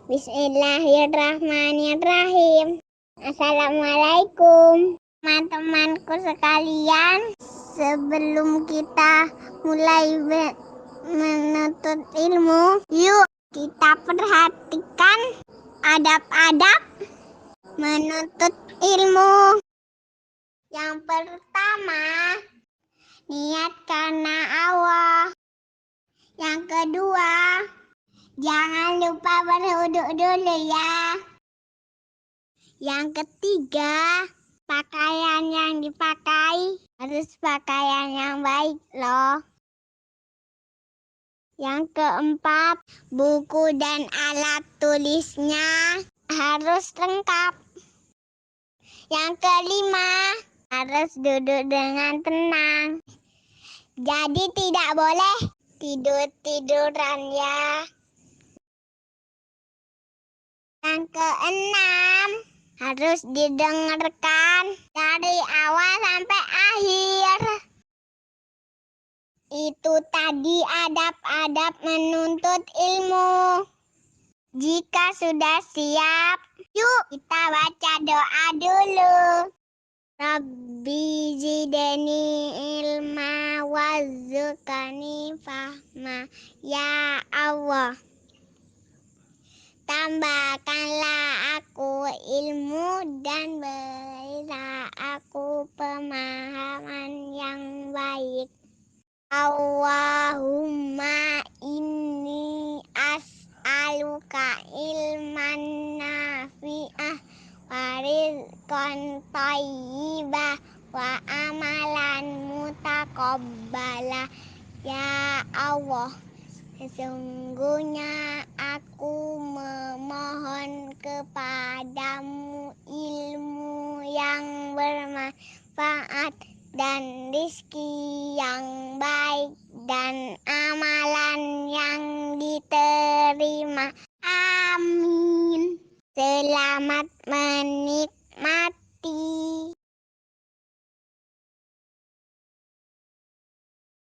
Bismillahirrahmanirrahim. Assalamualaikum teman-temanku sekalian. Sebelum kita mulai menuntut ilmu, yuk kita perhatikan adab-adab menuntut ilmu. Yang pertama, niat karena Allah. Yang kedua, jangan lupa berwudu dulu ya. Yang ketiga, pakaian yang dipakai harus pakaian yang baik loh. Yang keempat, buku dan alat tulisnya harus lengkap. Yang kelima, harus duduk dengan tenang. Jadi tidak boleh tidur-tiduran ya. Yang keenam, harus didengarkan dari awal sampai akhir. Itu tadi adab-adab menuntut ilmu. Jika sudah siap, yuk kita baca doa dulu. Rabbi zidni ilma warzuqni fahma. Ya Allah, tambahkanlah aku ilmu dan berilah aku pemahaman yang baik. Allahumma inni as'aluka ilman nafi'ah wa rizqan thayyibah wa amalan mutaqabbala. Ya Allah, sesungguhnya aku memohon kepadamu ilmu yang bermanfaat dan rizki yang baik dan amalan yang diterima. Amin. Selamat menikmati.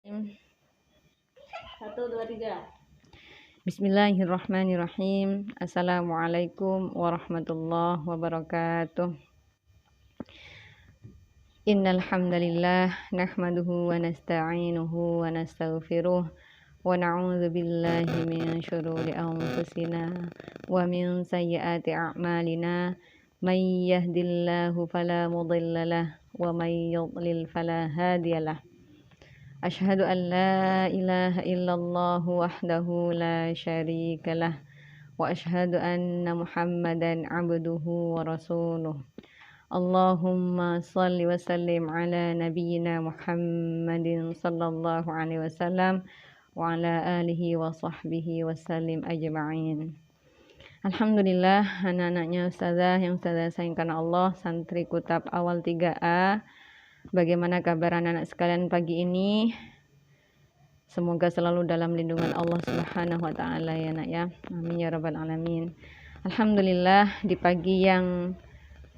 1, 2, 3. Bismillahirrahmanirrahim. Assalamualaikum warahmatullahi wabarakatuh. Innal hamdalillah nahmaduhu wa nasta'inuhu wa nastaghfiruh wa na'udzu billahi min syururi anfusina wa min sayyiati a'malina. May yahdihillahu fala mudhillalah wa may yudlil fala hadiyalah. Asyhadu an la ilaha illallah wahdahu la syarikalah wa asyhadu anna Muhammadan abduhu wa rasuluh. Allahumma salli wa sallim ala nabiyyina Muhammadin sallallahu alaihi wasallam wa ala alihi wa sahbihi wa sallim ajma'in. Alhamdulillah, anak-anaknya ustazah yang ustazah sayangkan Allah, santri Kutab awal 3A. Bagaimana kabar anak-anak sekalian pagi ini? Semoga selalu dalam lindungan Allah Subhanahu wa taala ya nak ya. Amin ya rabbal alamin. Alhamdulillah, di pagi yang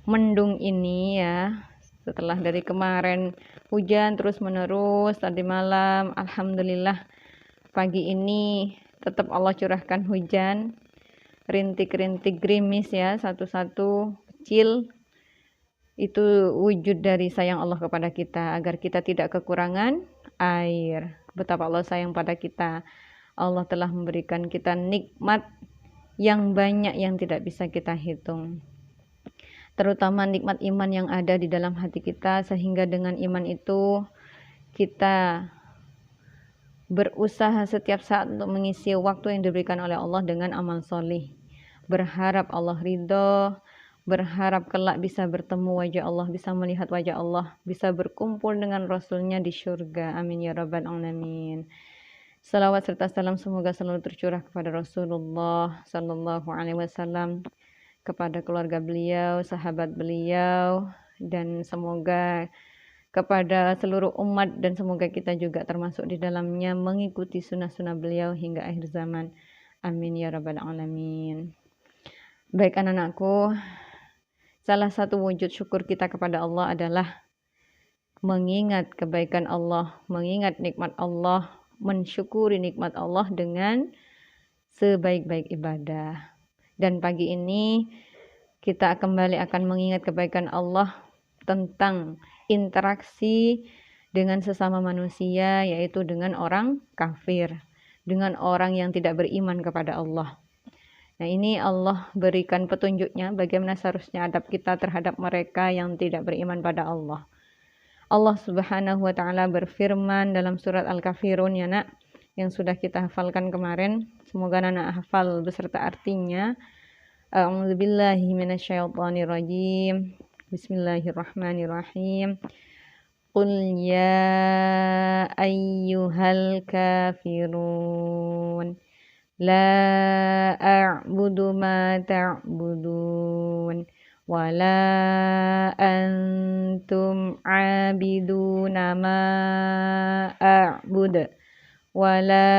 mendung ini ya, setelah dari kemarin hujan terus menerus tadi malam, alhamdulillah pagi ini tetap Allah curahkan hujan, rintik-rintik gerimis ya, satu-satu kecil. Itu wujud dari sayang Allah kepada kita agar kita tidak kekurangan air. Betapa Allah sayang pada kita. Allah telah memberikan kita nikmat yang banyak yang tidak bisa kita hitung. Terutama nikmat iman yang ada di dalam hati kita, sehingga dengan iman itu kita berusaha setiap saat untuk mengisi waktu yang diberikan oleh Allah dengan amal solih. Berharap Allah ridho, berharap kelak bisa bertemu wajah Allah, bisa melihat wajah Allah, bisa berkumpul dengan Rasulnya di surga. Amin ya rabbal alamin. Salawat serta salam semoga selalu tercurah kepada Rasulullah sallallahu alaihi wasallam, kepada keluarga beliau, sahabat beliau, dan semoga kepada seluruh umat, dan semoga kita juga termasuk di dalamnya mengikuti sunnah-sunnah beliau hingga akhir zaman. Amin ya rabbal alamin. Baik anak-anakku, salah satu wujud syukur kita kepada Allah adalah mengingat kebaikan Allah, mengingat nikmat Allah, mensyukuri nikmat Allah dengan sebaik-baik ibadah. Dan pagi ini kita kembali akan mengingat kebaikan Allah tentang interaksi dengan sesama manusia, yaitu dengan orang kafir, dengan orang yang tidak beriman kepada Allah. Nah, ini Allah berikan petunjuknya bagaimana seharusnya adab kita terhadap mereka yang tidak beriman pada Allah. Allah Subhanahu wa taala berfirman dalam surat Al-Kafirun ya Nak, yang sudah kita hafalkan kemarin. Semoga Nana hafal beserta artinya. A'udzubillahi minasyaitonirrajim. Bismillahirrahmanirrahim. Qul ya ayyuhal kafirun la a'budu ma ta'budun wala antum abiduna ma a'bud wala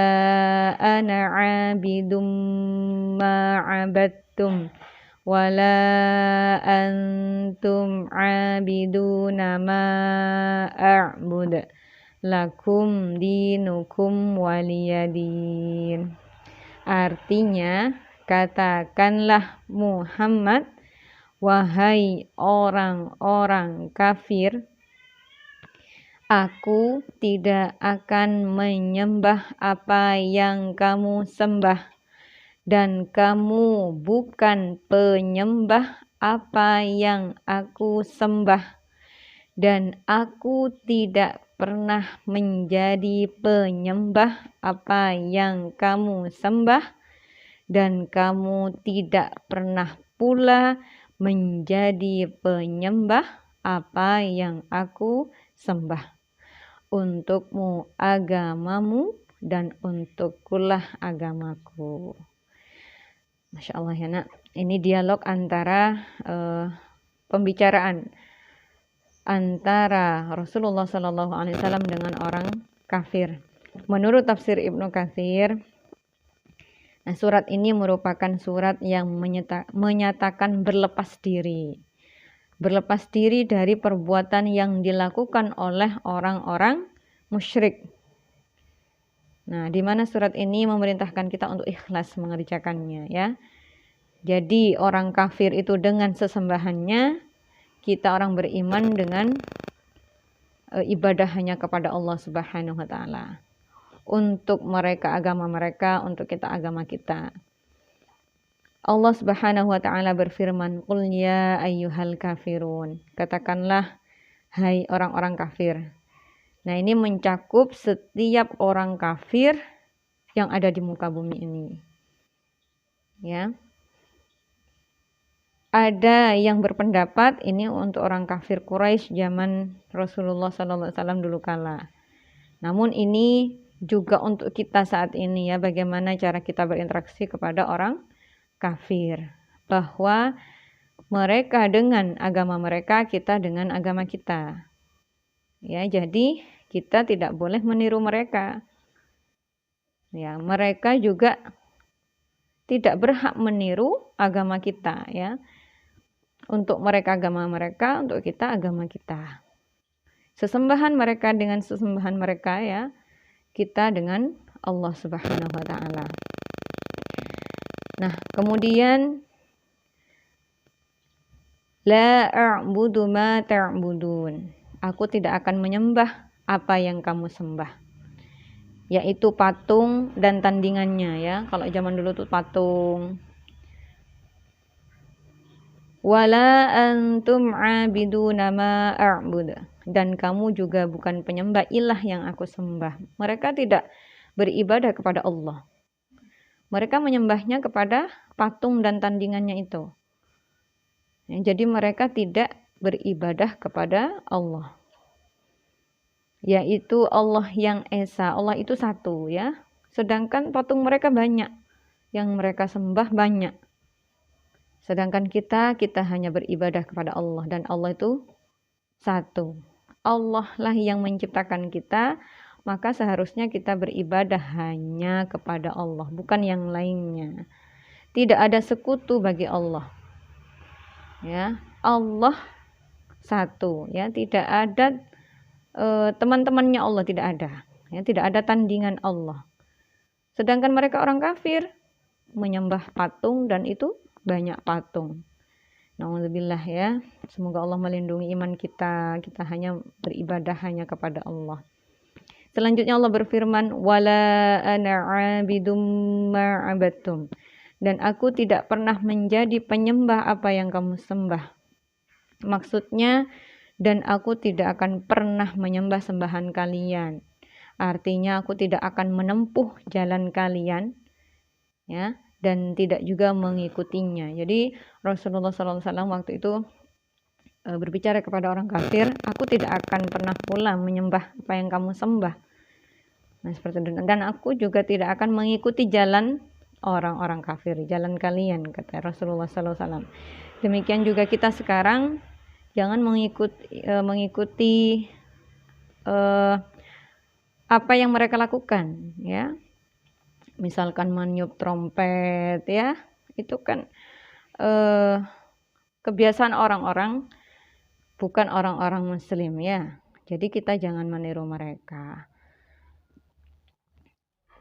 ana abidum ma abadtum wala antum abiduna ma a'bud lakum dinukum waliyadin. Artinya, katakanlah Muhammad, wahai orang-orang kafir, aku tidak akan menyembah apa yang kamu sembah, dan kamu bukan penyembah apa yang aku sembah, dan aku tidak pernah menjadi penyembah apa yang kamu sembah, dan kamu tidak pernah pula menjadi penyembah apa yang aku sembah. Untukmu agamamu dan untukkulah agamaku. Masya Allah ya Nak. Ini dialog antara pembicaraan antara Rasulullah SAW dengan orang kafir. Menurut tafsir Ibnu Katsir, surat ini merupakan surat yang menyatakan berlepas diri. Berlepas diri dari perbuatan yang dilakukan oleh orang-orang musyrik. Nah, di mana surat ini memerintahkan kita untuk ikhlas mengerjakannya ya. Jadi orang kafir itu dengan sesembahannya, kita orang beriman dengan ibadah hanya kepada Allah Subhanahu wa taala. Untuk mereka agama mereka, untuk kita agama kita. Allah Subhanahu wa taala berfirman, "Qul ya ayyuhal kafirun." Katakanlah hai orang-orang kafir. Nah, ini mencakup setiap orang kafir yang ada di muka bumi ini. Ya. Ada yang berpendapat ini untuk orang kafir Quraisy zaman Rasulullah SAW dulu kala. Namun ini juga untuk kita saat ini ya, bagaimana cara kita berinteraksi kepada orang kafir. Bahwa mereka dengan agama mereka, kita dengan agama kita. Ya, jadi kita tidak boleh meniru mereka. Ya, mereka juga tidak berhak meniru agama kita ya. Untuk mereka agama mereka, untuk kita agama kita. Sesembahan mereka dengan sesembahan mereka ya, kita dengan Allah Subhanahu wa taala. Nah, kemudian la a'budu ma ta'budun. Aku tidak akan menyembah apa yang kamu sembah. Yaitu patung dan tandingannya ya. Kalau zaman dulu tuh patung. Wala antum abiduna ma a'bud. Dan kamu juga bukan penyembah ilah yang aku sembah. Mereka tidak beribadah kepada Allah. Mereka menyembahnya kepada patung dan tandingannya itu. Ya, jadi mereka tidak beribadah kepada Allah. Yaitu Allah yang Esa. Allah itu satu ya. Sedangkan patung mereka banyak. Yang mereka sembah banyak. Sedangkan kita hanya beribadah kepada Allah. Dan Allah itu satu. Allah lah yang menciptakan kita. Maka seharusnya kita beribadah hanya kepada Allah. Bukan yang lainnya. Tidak ada sekutu bagi Allah. Ya, Allah satu. Ya, tidak ada teman-temannya Allah, tidak ada. Ya, tidak ada tandingan Allah. Sedangkan mereka orang kafir menyembah patung dan itu banyak patung. Nauzubillah ya. Semoga Allah melindungi iman kita. Kita hanya beribadah hanya kepada Allah. Selanjutnya Allah berfirman, wala ana 'abidum ma 'abadtum. Dan aku tidak pernah menjadi penyembah apa yang kamu sembah. Maksudnya, dan aku tidak akan pernah menyembah sembahan kalian. Artinya aku tidak akan menempuh jalan kalian, ya, dan tidak juga mengikutinya. Jadi Rasulullah SAW waktu itu berbicara kepada orang kafir, aku tidak akan pernah pula menyembah apa yang kamu sembah. Nah, seperti itu. Dan aku juga tidak akan mengikuti jalan orang-orang kafir, jalan kalian, kata Rasulullah SAW. Demikian juga kita sekarang, jangan mengikuti apa yang mereka lakukan, ya. Misalkan meniup trompet, ya, itu kan kebiasaan orang-orang, bukan orang-orang muslim, ya. Jadi kita jangan meniru mereka.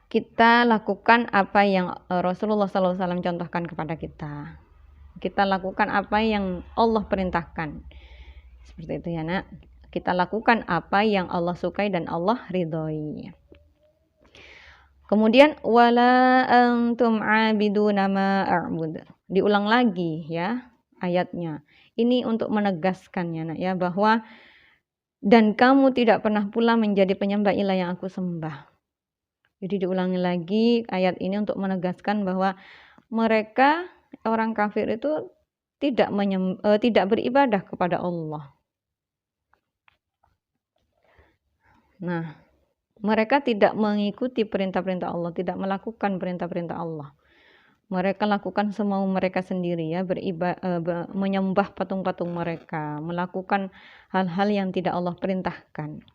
Kita lakukan apa yang Rasulullah SAW contohkan kepada kita. Kita lakukan apa yang Allah perintahkan. Seperti itu ya nak. Kita lakukan apa yang Allah sukai dan Allah ridhoi. Kemudian wala antum abiduna ma a'bud. Diulang lagi ya ayatnya. Ini untuk menegaskannya nak ya, bahwa dan kamu tidak pernah pula menjadi penyembah ilah yang aku sembah. Jadi diulangi lagi ayat ini untuk menegaskan bahwa mereka orang kafir itu tidak beribadah kepada Allah. Nah, mereka tidak mengikuti perintah-perintah Allah, tidak melakukan perintah-perintah Allah. Mereka lakukan semau mereka sendiri ya, menyembah patung-patung mereka, melakukan hal-hal yang tidak Allah perintahkan.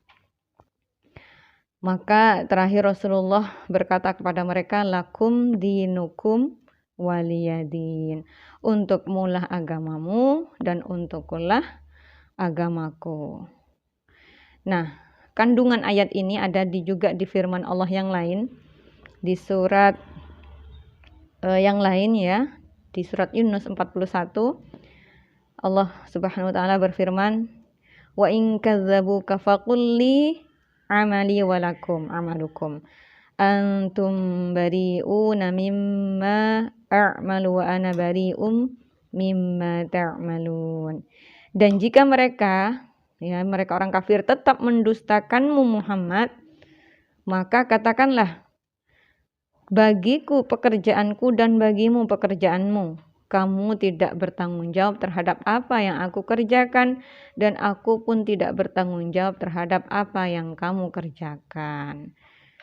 Maka terakhir Rasulullah berkata kepada mereka, lakum dinukum waliyadin. Untukmulah agamamu dan untukkulah agamaku. Nah, kandungan ayat ini ada juga di firman Allah yang lain, di surat yang lain ya, di surat Yunus 41. Allah Subhanahu wa taala berfirman, wa in kadzabuka faqul li amali walakum amalukum antum bari'una mimma a'malu wa ana bari'um mimma ta'malun. Dan jika mereka orang kafir tetap mendustakanmu Muhammad, maka katakanlah, bagiku pekerjaanku dan bagimu pekerjaanmu. Kamu tidak bertanggung jawab terhadap apa yang aku kerjakan, dan aku pun tidak bertanggung jawab terhadap apa yang kamu kerjakan.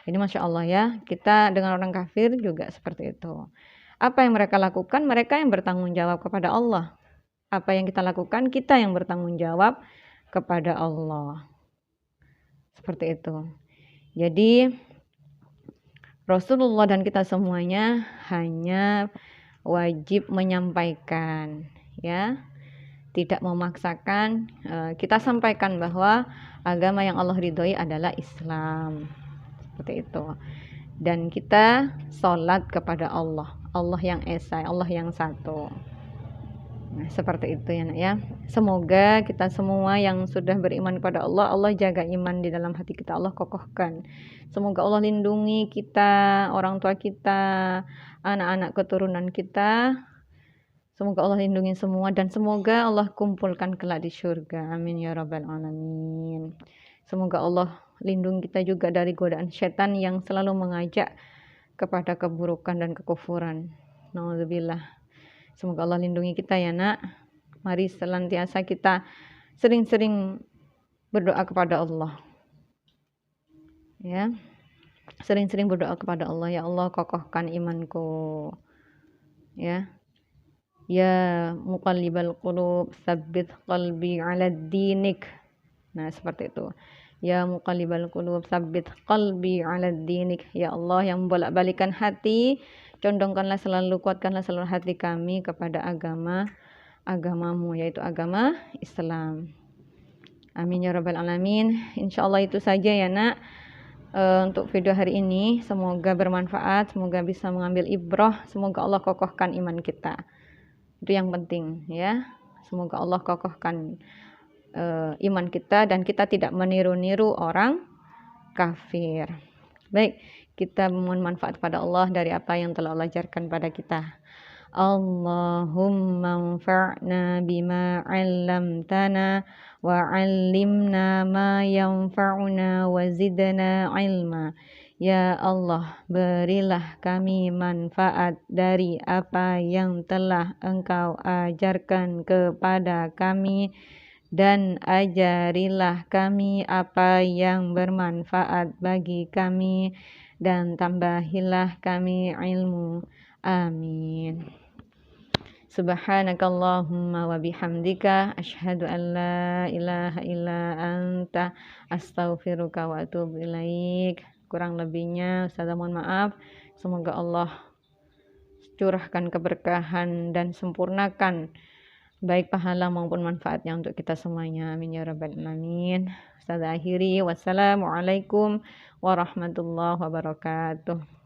Ini Masya Allah ya, kita dengan orang kafir juga seperti itu. Apa yang mereka lakukan, mereka yang bertanggung jawab kepada Allah. Apa yang kita lakukan, kita yang bertanggung jawab kepada Allah. Seperti itu. Jadi Rasulullah dan kita semuanya hanya wajib menyampaikan ya, tidak memaksakan. Kita sampaikan bahwa agama yang Allah ridhoi adalah Islam, seperti itu. Dan kita sholat kepada Allah, Allah yang esa, Allah yang satu. Nah, seperti itu ya nak ya. Semoga kita semua yang sudah beriman kepada Allah, Allah jaga iman di dalam hati kita, Allah kokohkan. Semoga Allah lindungi kita, orang tua kita, anak-anak keturunan kita. Semoga Allah lindungi semua, dan semoga Allah kumpulkan kelak di surga. Amin ya rabbal alamin. Semoga Allah lindungi kita juga dari godaan setan yang selalu mengajak kepada keburukan dan kekufuran. Nauzubillah. Semoga Allah lindungi kita ya nak. Mari senantiasa kita sering-sering berdoa kepada Allah. Ya. Sering-sering berdoa kepada Allah, ya Allah kokohkan imanku. Ya. Ya muqallibal qulub, tsabbit qalbi 'ala dinik. Nah, seperti itu. Ya muqallibal qulub, tsabbit qalbi 'ala dinik. Ya Allah yang membolak-balikan hati, condongkanlah selalu, kuatkanlah selalu hati kami kepada agamamu, yaitu agama Islam. Amin ya rabbal alamin. Insyaallah itu saja ya nak untuk video hari ini. Semoga bermanfaat, semoga bisa mengambil ibrah, semoga Allah kokohkan iman kita. Itu yang penting ya. Semoga Allah kokohkan iman kita dan kita tidak meniru-niru orang kafir. Baik, kita memohon manfaat pada Allah dari apa yang telah Allah ajarkan pada kita. Allahumma anfa'na bima 'allamtana wa 'allimna ma yanfa'una wa zidna ilma. Ya Allah, berilah kami manfaat dari apa yang telah Engkau ajarkan kepada kami, dan ajarilah kami apa yang bermanfaat bagi kami, dan tambahilah kami ilmu. Amin. Subhanakallahumma wa bihamdika asyhadu an la ilaha illa anta astaghfiruka wa atubu ilaik. Kurang lebihnya Ustazah mohon maaf. Semoga Allah curahkan keberkahan dan sempurnakan baik pahala maupun manfaatnya untuk kita semuanya. Amin ya rabbal alamin. Ustazah akhiri, wassalamualaikum warahmatullahi wabarakatuh.